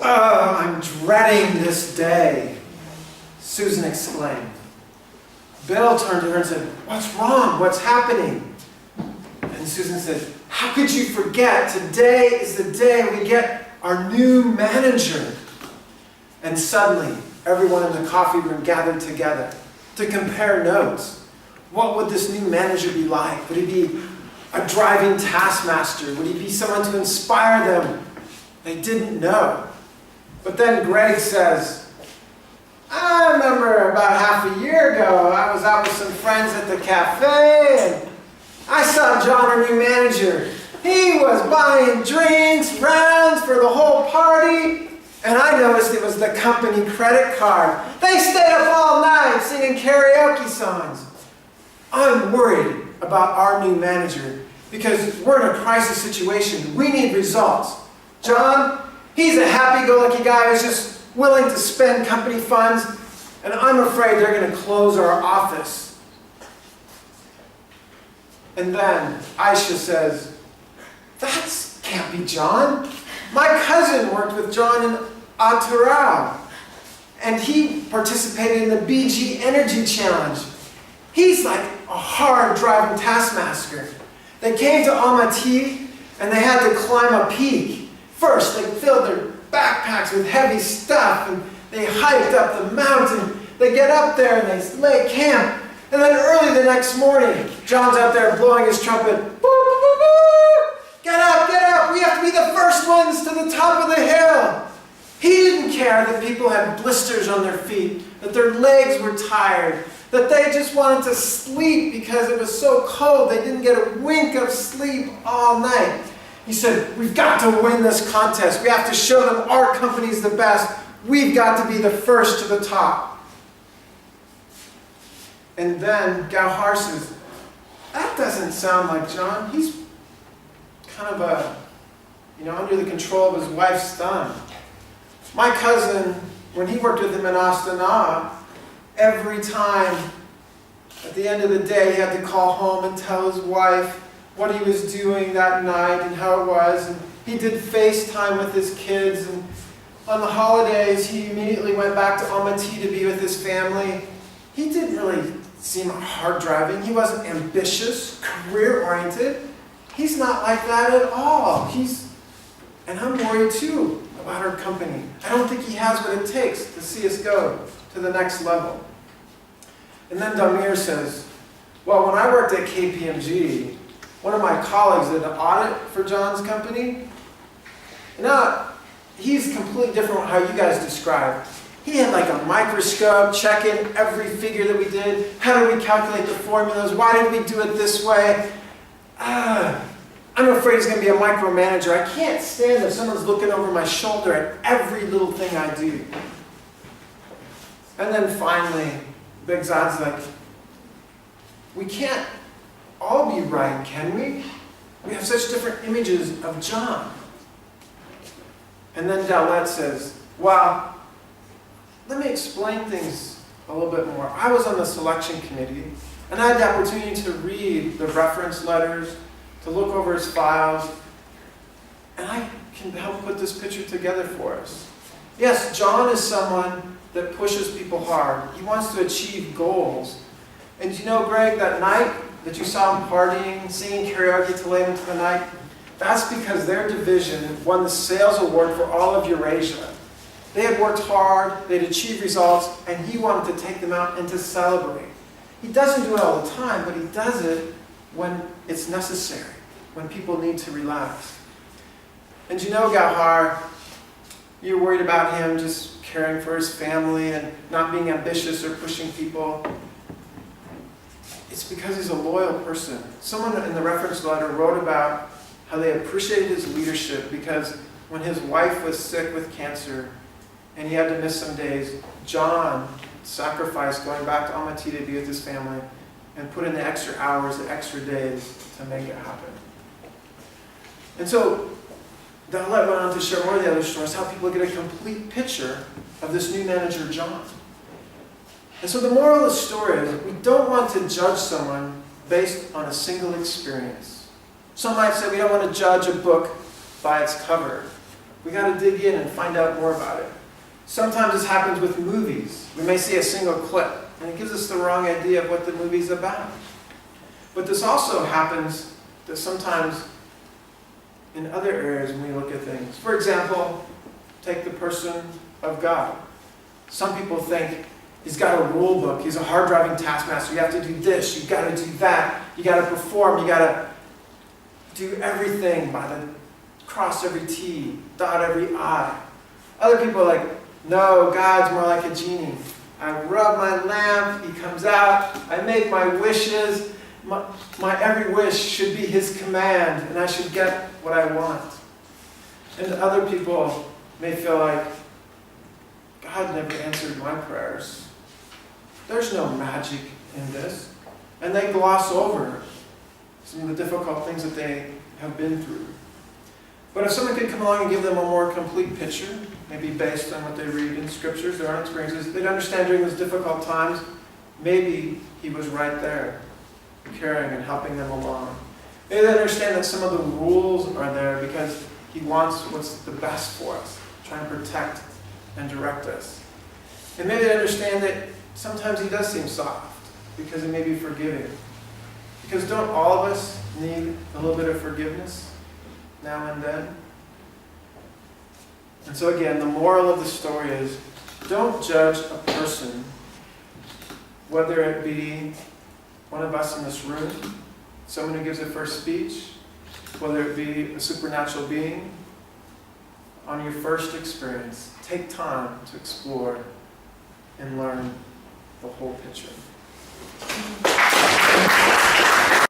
"Oh, I'm dreading this day," Susan exclaimed. Bill turned to her and said, "What's wrong? What's happening?" And Susan said, "How could you forget? Today is the day we get our new manager." And suddenly, everyone in the coffee room gathered together to compare notes. What would this new manager be like? Would he be a driving taskmaster? Would he be someone to inspire them? They didn't know. But then Greg says, "I remember about half a year ago, I was out with some friends at the cafe, and I saw John, our new manager. He was buying drinks, rounds for the whole party, and I noticed it was the company credit card. They stayed up all night singing karaoke songs. I'm worried about our new manager because we're in a crisis situation. We need results. John, he's a happy-go-lucky guy who's just willing to spend company funds, and I'm afraid they're going to close our office." And then Aisha says, "That can't be John. My cousin worked with John in Aturao, and he participated in the BG Energy Challenge. He's like a hard driving taskmaster. They came to Almaty, and they had to climb a peak. First, they filled their backpacks with heavy stuff, and they hiked up the mountain. They get up there, and they lay camp. And then early the next morning, John's out there blowing his trumpet. Boo, boo, boo, boo. Get up, we have to be the first ones to the top of the hill." He didn't care that people had blisters on their feet, that their legs were tired, that they just wanted to sleep because it was so cold they didn't get a wink of sleep all night. He said, "We've got to win this contest. We have to show them our company's the best. We've got to be the first to the top." And then Gauhar says, "That doesn't sound like John. He's kind of under the control of his wife's thumb. My cousin, when he worked with him in Astana, every time at the end of the day he had to call home and tell his wife what he was doing that night and how it was. And he did FaceTime with his kids. And on the holidays, he immediately went back to Almaty to be with his family. He didn't really seem hard driving. He wasn't ambitious, career-oriented. He's not like that at all. And I'm worried too about our company. I don't think he has what it takes to see us go to the next level." And then Damir says, "Well, when I worked at KPMG, one of my colleagues did an audit for John's company. Now, he's completely different from how you guys described. He had like a microscope checking every figure that we did. How did we calculate the formulas? Why did we do it this way? I'm afraid he's going to be a micromanager. I can't stand if someone's looking over my shoulder at every little thing I do." And then finally, Big Zad's like, "We can't all be right, can we? We have such different images of John." And then Dalet says, "Well, let me explain things a little bit more. I was on the selection committee, and I had the opportunity to read the reference letters, to look over his files, and I can help put this picture together for us. Yes, John is someone that pushes people hard. He wants to achieve goals. And you know, Greg, that night that you saw him partying, singing karaoke till late into the night, that's because their division won the sales award for all of Eurasia. They had worked hard, they'd achieved results, and he wanted to take them out and to celebrate. He doesn't do it all the time, but he does it when it's necessary, when people need to relax. And you know, Gauhar, you're worried about him just caring for his family and not being ambitious or pushing people. It's because he's a loyal person. Someone in the reference letter wrote about how they appreciated his leadership because when his wife was sick with cancer and he had to miss some days, John sacrificed going back to Almaty to be with his family and put in the extra hours, the extra days to make it happen." And so Dalet went on to share more of the other stories, how people get a complete picture of this new manager, John. And so the moral of the story is we don't want to judge someone based on a single experience. Some might say we don't want to judge a book by its cover. We got to dig in and find out more about it. Sometimes this happens with movies. We may see a single clip, and it gives us the wrong idea of what the movie's about. But this also happens that sometimes in other areas when we look at things. For example, take the person of God. Some people think he's got a rule book. He's a hard-driving taskmaster. You have to do this. You've got to do that. You got to perform. You got to do everything by the cross every T, dot every I. Other people are like, no, God's more like a genie. I rub my lamp. He comes out. I make my wishes. My every wish should be his command, and I should get what I want. And other people may feel like, God never answered my prayers. There's no magic in this. And they gloss over some of the difficult things that they have been through. But if someone could come along and give them a more complete picture, maybe based on what they read in scriptures, their own experiences, they'd understand during those difficult times, maybe he was right there, caring and helping them along. Maybe they understand that some of the rules are there because he wants what's the best for us, trying to protect and direct us. And maybe they understand that sometimes he does seem soft because he may be forgiving. Because don't all of us need a little bit of forgiveness now and then? And so again, the moral of the story is, don't judge a person, whether it be one of us in this room, someone who gives a first speech, whether it be a supernatural being, on your first experience. Take time to explore and learn the whole picture.